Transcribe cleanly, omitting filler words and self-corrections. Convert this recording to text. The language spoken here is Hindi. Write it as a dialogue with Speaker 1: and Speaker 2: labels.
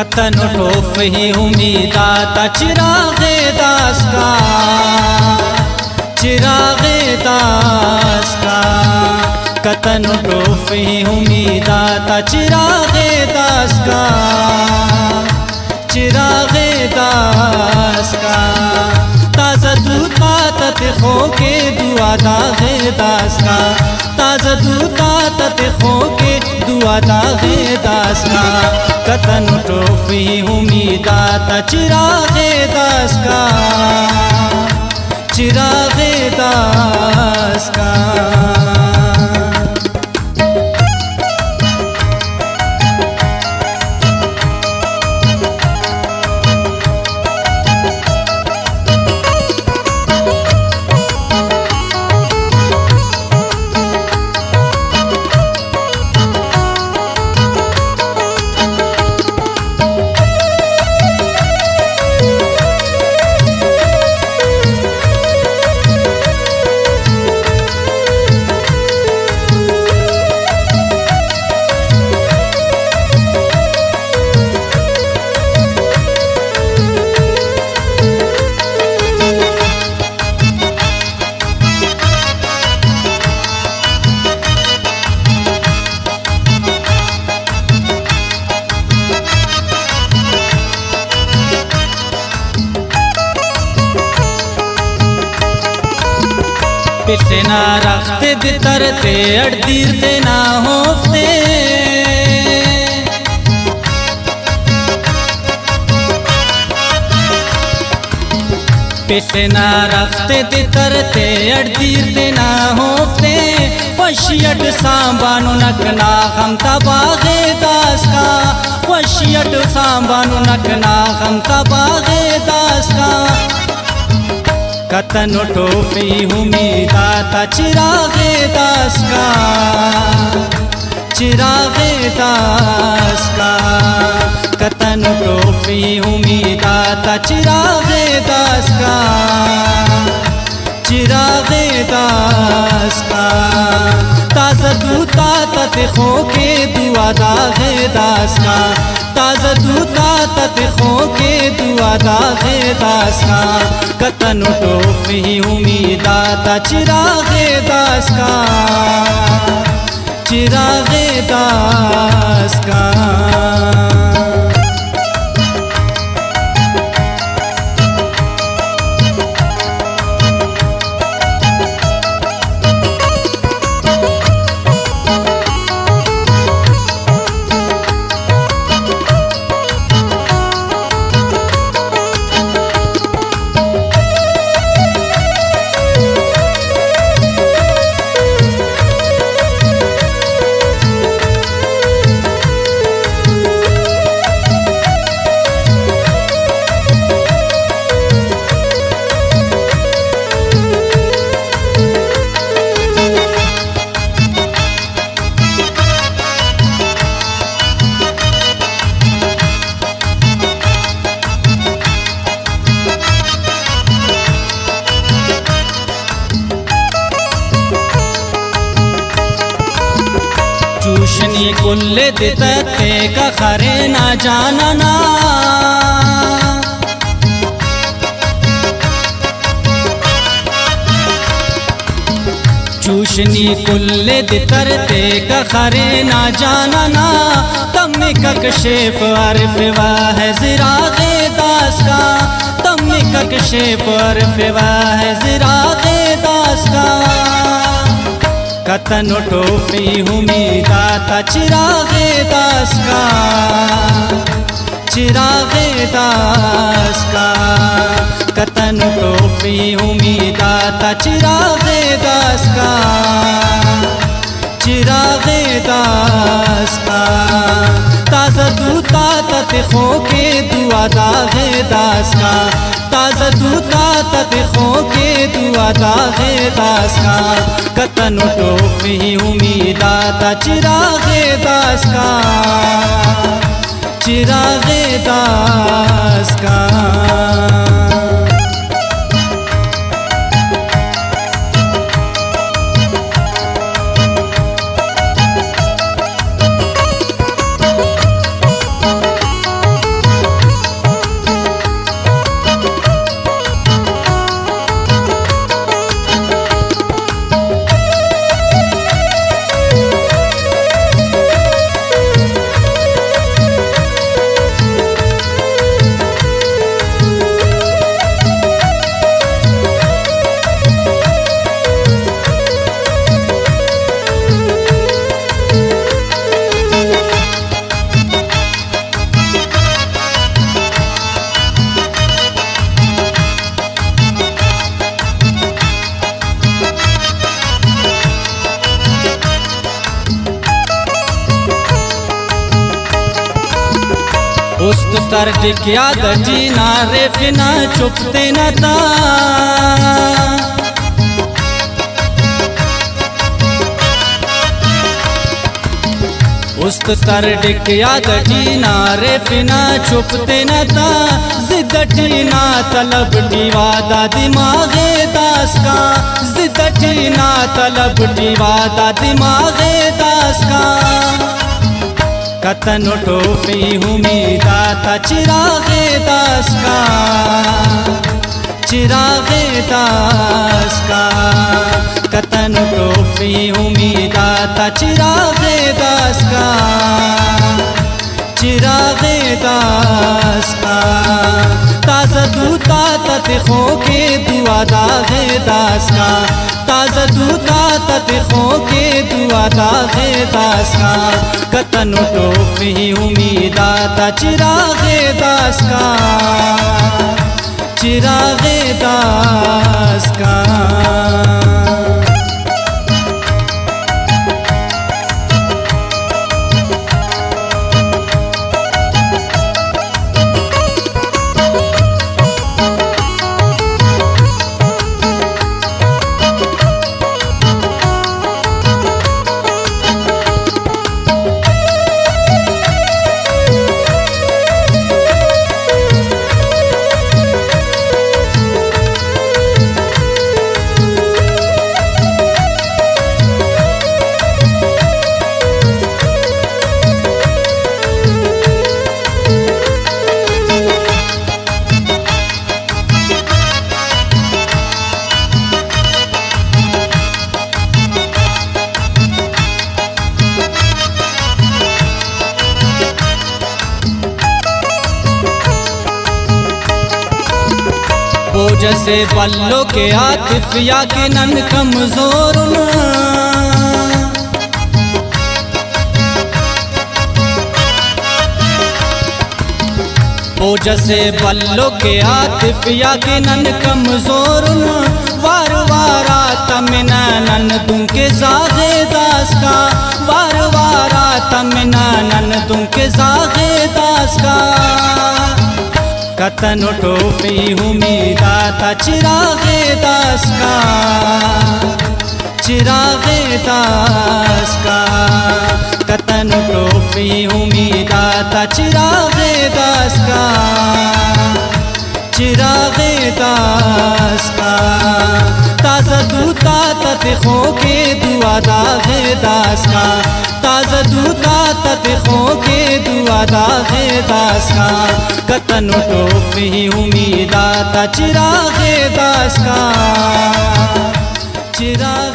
Speaker 1: कतन टोफ ही उम्मीदा था चिरागे दास का, चिरागे दास का। कतन टोफ ही उम्मीदा था चिरागे दास का, चिरागे दास का। ताज़ा दूध तातत खो के दुआ दागे दास का, ताज़ा दूध तातत खो के दुआ दागे दास का। कतन टोफी उम्मीदा था चिरागे दास का, चिरागे दास का। पिछे ना रखते दे तरते अड़दीरते ना होफते, पिछे ना रखते दे तरते अड़दीरते ना होफते। वशियट सांबानु नकना हम तबागे दास का, वशियट सांबानु नकना हम तबागे दास का। कतन टोफी उम्मीदा था चिरागे दास का, चिरागे दास का। कतन टोफी उम्मीदा था चिरागे दास का, चिरागे दास का। ताज़ा दूध तातत खो के दुआ दागे दास का, ताज़ा दूध तातत खो के दुआ दागे दास का। कतन टोफी उम्मीदा था चिरागे दास का, चिरागे दास का। चूशनी कुल्ले दितते का खरे ना जानना, चूशनी कुल्ले दितरते का खरे ना जानना। तम्मे ककशेफ अर्फ वाह ज़िरागे दास का, तम्मे ककशेफ अर्फ वाह ज़िरागे दास का। कतन टोफी उम्मीदा था चिरागे दास का, चिरागे दास का। कतन टोफी उम्मीदा था चिरागे दास का, चिरागे दास का। ताज़ा दूध तातत खो के दुआ दागे दास का, ताज़ा दूध तातत खो के दुआ दागे दास का। कतन टोफी उम्मीदा था चिरागे दास का, चिरागे दास का। उस्तर टिकिया दजीना रे फिना चुपते न ता उस्तर टिकिया दजीना रे फिना चुपते न ता जिद्दटीना तलब दीवादा दिमागे दास का जिद्दटीना तलब दीवादा दिमागे दास का कतन टोपी उम्मीदा था चिरागे दास का चिरागे दास का कतन टोपी उम्मीदा था चिरागे दास का चिरागे दास का ताज़ा दूता ततिखों के दुआ दागे दास का ताज़ा दूता ततिखों के दुआ दागे दास का कतन टोपी उम्मीदा था चिरागे दास का चिरागे दास का बोझ से पल्लों के आतिफ याकिनन कमजोर न बोझ से पल्लों के आतिफ याकिनन कमजोर न वार वारा तमनानन तुमके जागे दास का वार वारा तमनानन तुमके जागे दास का कतन टोपी उम्मीदा था चिरागे दास का चिरागे दास का कतन टोपी उम्मीदा था चिरागे दास का चिरागे दास का ताज़ा दूता ततिखों के दुआ दागे दास का ताज़ा दूता ततिखों के दुआ दागे दास का कतन टोपी उम्मीदा था चिरागे दास का चिरागे